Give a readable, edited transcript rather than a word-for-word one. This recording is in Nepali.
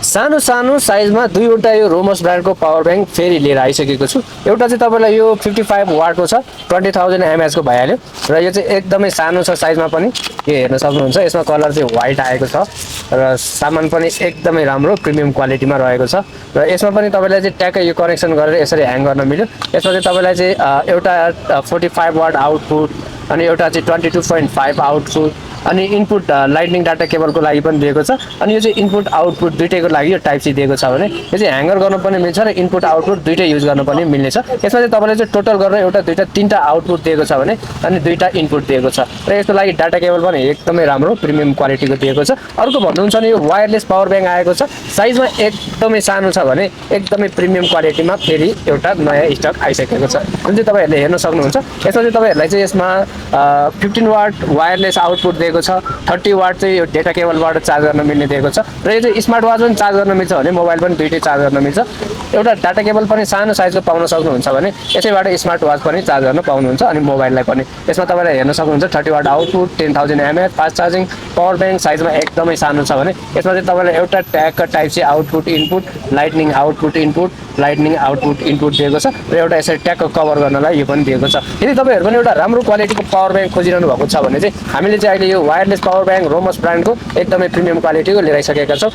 सानो सानो साइजमा दुईवटा यो रोमस ब्रान्डको पावर ब्याङ्क फेरि लिएर आइसकेको छु। एउटा चाहिँ तपाईँलाई यो 55 वाटको छ, 20,000 mAh को भइहाल्यो र यो चाहिँ एकदमै सानो छ साइजमा पनि, यो हेर्न सक्नुहुन्छ। यसमा कलर चाहिँ व्हाइट आएको छ र सामान पनि एकदमै राम्रो प्रिमियम क्वालिटीमा रहेको छ र यसमा पनि तपाईँलाई चाहिँ ट्याक्कै यो कनेक्सन गरेर यसरी ह्याङ गर्न मिल्यो। यसमा चाहिँ तपाईँलाई चाहिँ एउटा 45 वाट आउटपुट अनि एउटा चाहिँ 22.5 आउटपुट अनि इनपुट लाइटनिङ डाटा केबलको लागि पनि दिएको छ। अनि यो चाहिँ इनपुट आउटपुट दुइटैको लागि यो टाइप सी दिएको छ भने यो चाहिँ ह्याङ्गर गर्न पनि मिल्छ र इनपुट आउटपुट दुइटै युज गर्न पनि मिल्ने छ। यसमा चाहिँ तपाईँले चाहिँ टोटल गरेर एउटा दुईटा तीनटा आउटपुट दिएको छ भने अनि दुईटा इनपुट दिएको छ र यसको लागि डाटा केबल पनि एकदमै राम्रो प्रिमियम क्वालिटीको दिएको छ। अर्को भन्नुहुन्छ भने यो वायरलेस पावर ब्याङ्क आएको छ, साइजमा एकदमै सानो छ भने एकदमै प्रिमियम क्वालिटीमा फेरि एउटा नयाँ स्टक आइसकेको छ जुन चाहिँ तपाईँहरूले हेर्न सक्नुहुन्छ। यसमा चाहिँ तपाईँहरूलाई चाहिँ यसमा 15 वाट वायरलेस आउटपुट दिएको छ, 30 वाट चाहिँ यो डेटा केबलबाट चार्ज गर्न मिल्ने दिएको छ र यो चाहिँ स्मार्ट वाच पनि चार्ज गर्न मिल्छ भने मोबाइल पनि दुइटै चार्ज गर्न मिल्छ। एउटा डाटा केबल पनि सानो साइजको पाउन सक्नुहुन्छ भने यसैबाट स्मार्ट वाच पनि चार्ज गर्न पाउनुहुन्छ अनि मोबाइललाई पनि। यसमा तपाईँले हेर्न सक्नुहुन्छ 30 watt output, 10,000 mAh fast charging power bank, साइजमा एकदमै सानो छ भने यसमा चाहिँ तपाईँलाई एउटा ट्यागका type C output input, lightning output input, lightning output input दिएको छ र एउटा यसरी ट्यागको कभर गर्नलाई यो पनि दिएको छ। यदि तपाईँहरू पनि एउटा राम्रो क्वालिटीको पावर ब्याङ्क खोजिरहनु भएको छ भने चाहिँ हामीले चाहिँ अहिले यो वायरलेस पावर ब्याङ्क रोमस ब्रान्डको एकदमै प्रिमियम क्वालिटीको लिएर आइसकेका छौँ।